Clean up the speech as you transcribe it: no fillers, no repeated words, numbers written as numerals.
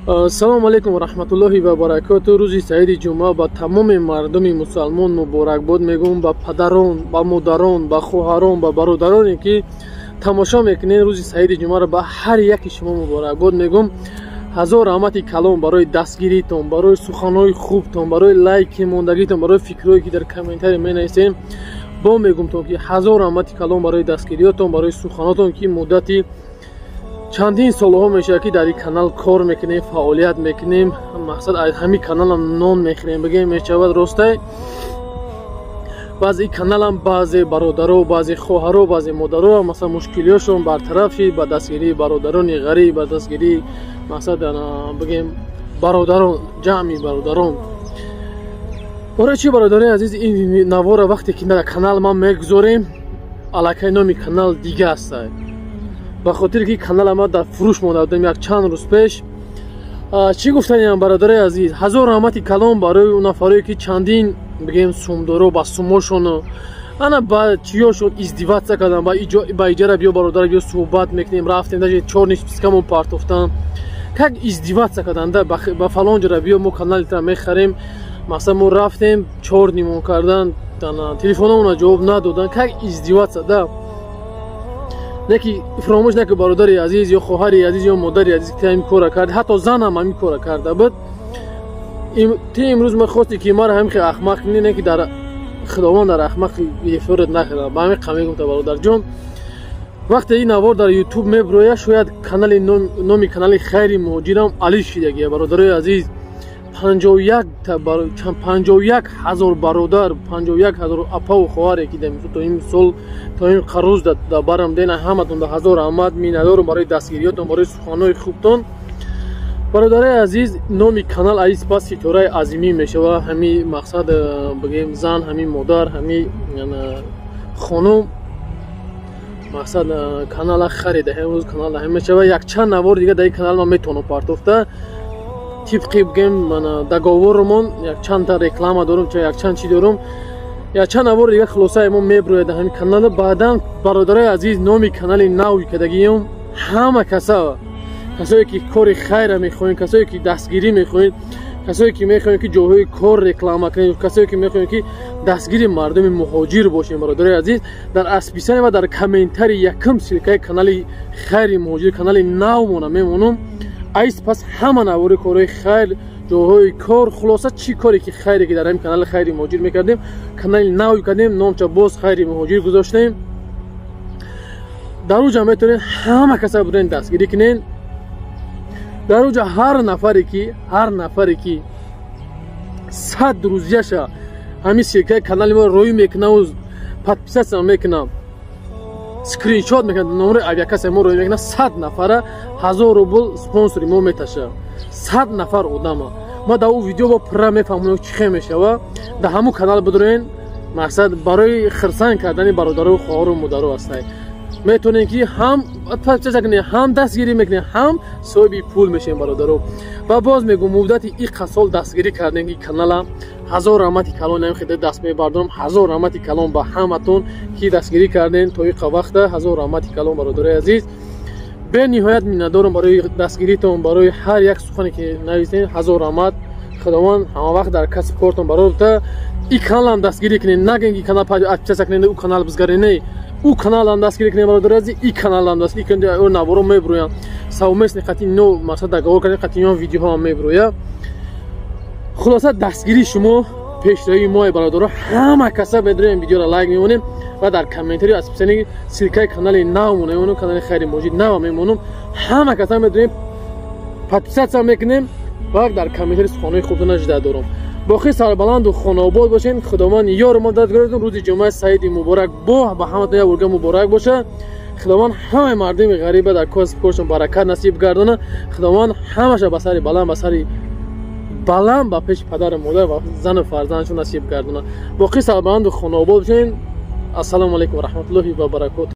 Ассалому алейкум ва раҳматуллоҳи ва баракатуҳ. Рӯзи саиди ҷумъа ба тамоми мардуми мусалмон муборакбод мегӯям, ба падарон, ба модарон, ба хоҳарон, ба бародароне ки тамошо мекунед. Рӯзи саиди ҷумъаро ба ҳар яки шумо муборакбод мегӯям. ҳазор раҳмати калон барои дастгиритон, барои суханҳои хубтон, барои лайки мондагитон, барои фикрҳое ки дар комментаре менависед. бо мегӯмтон ки ҳазор раҳмати калон барои дастгириётон, барои суханотон ки муддати чандин солҳо мешавад ки дар ин канал кор мекунем, фаъолият мекунем. мақсад аз ҳамин каналам нон мехӯрем бигем мешавад. ростай баъзе ин каналам баъзе бародаро, баъзе хоҳаро, баъзе модаро масалан мушкилиёшон бартарафи ба дастгирии бародарони ғариб, ба дастгирии мақсад бигем бародарон, ҷамъи бародарон. бораи чи бародари азиз, ин навора вақте ки дар канал ман мегузорем, аллакай номи канал дига аст. ба хотире ки канала ма дар фурӯш монда будем як чанд рӯз пеш. чӣ гуфтанам бародари азиз, ҳазор раҳмати калон барои он нафарое ки чандин бигем сумдоро ба сумошону ана ба чиёшон издиватса кардан, ба иҷара биё бародар биё суҳбат мекунем, рафтем даже чорни спискамон партофтан, как издиватса кардан да ба фалон ҷара биё мо каналита мехарем. масалан мо рафтем чорнимон кардан, телефонамона ҷавоб надодан, как издиватса да. неки фаромӯш накӣ бародари азиз ё хоҳари азиз ё модари азиз ки ҳамин кора кард, ҳатто занам ҳамин кора карда буд. ти имрӯз ма хости ки мара ҳамин хел ахмақ не ки дар худованд дар ахмақ гирифторат накардам. ба ҳамин қам мегуфта бародарҷон, вақте ин навор дар ютуб мебирояд, шояд канали номи канали хайри муҳоҷирам алиф шидагия. бародари азиз, 51 ҳазор бародар, 51 ҳазор апаву хоҳаре ки то ин сол то ин қарӯз да барам дена, ҳаматон да ҳазор раҳмат миннатдорам барои дастгириётон, барои суханҳои хубтон. бародари азиз, номи канал аз сипас ситораи азимӣ мешавад. ҳамин мақсад бигем зан, ҳамин модар, ҳамин хонум мақсад канала харида, ҳамрӯз канал мешавад. якчанд навор дига дар ин канал ман метавонам партофта. тибқи бигем договормон якчандта реклама дорум, чо якчанд чи дорум, якчанд навор дига хулосаи мо мебирояд дар ҳамин канал. баъдан бародари азиз, номи канали нави кардагиём, ҳама касое ки кори хайра мехоҳед, касое ки дастгирӣ мехоҳед, касое ки мехоҳед ки ҷойҳои кор реклама кунед, касое ки мехоҳед ки дастгири мардуми муҳоҷир бошед, бародари азиз, дар асписани ва дар комментари якум силкаи канали хайри муҳоҷир, канали навмона мемонам. айс пас ҳама навори корҳои хайр, ҷойҳои кор, хулоса чӣ коре ки хайре ки дар ҳамин канали хайри муҳоҷир мекардем, канали нави кардем, номча боз хайри муҳоҷир гузоштем. дар уҷа метавонед ҳама каса бурен дастгирӣ кунед. дар уҷа ҳар нафаре ки 100 рӯзияша ҳамин силкаи канали мо рӯй мекунам, подписатсия мекунам, скриншот мекунам, номери авиакасаи мо рӯй мекунам, 100 нафара 1000 рубл спонсори мо меташа. 100 нафар одама ма дар у видео бо пурра мефаҳмонам чӣ хел мешава. дар ҳамун канал бидорен, мақсад барои хирсанг кардани бародару хоҳару модару астай. метавонем ки ҳам подписатсия кунем, ҳам дастгирӣ мекунем, ҳам соҳиби пул мешавем бародаро. ва боз мегӯям муддати иқа сол дастгирӣ кардем ки канала. ҳазор раҳмати калон хида даст мебардорам. ҳазор раҳмати калон ба ҳаматон ки дастгирӣ кардем то иқа вақта. ҳазор раҳмати калон бародари азиз. бениҳоят миннатдорам барои дастгиритон, барои ҳар як сухане ки нависем. ҳазор раҳмат. худованд ҳамавақт дар касб кортон барота. ин каналам дастгирӣ кунед, нагӯем ки канал подписатсия кунед, у канал бизгаренед, у каналам дастгирӣ кунед бародари азиз, ин каналам дастгирӣ кунед. ӯ наворо мебироянд савместни қати но мақсад договор кардем, қати ё видеоҳам мебирояд. хулоса дастгирии шумо пешрои мои бародаро, ҳама каса медорем видеоро лайк мемонем ва дар комментари асписани силкаи канали нав мемонем, канали хайри муҳоҷир нав мемонем. ҳама каса медорем подписатсия мекунем ва дар комментари суханҳои хубтона ҷида дорам. боқӣ сарбаланду хонаобод бошед. худованд ёру мададгоротон. рӯзи ҷумъаи саиди муборак ба ҳаматон як урга муборак бошад. худованд ҳамаи мардуми ғариба дар касб коршон баракат насиб гардона. худованд ҳамаша ба сари баланд, ба сари баланд ба пеши падару модар ва зану фарзандашон насиб гардона. боқӣ сарбаланду хонаобод бошед. ассалому алейкум ва раҳматуллоҳи ва баракатуҳ.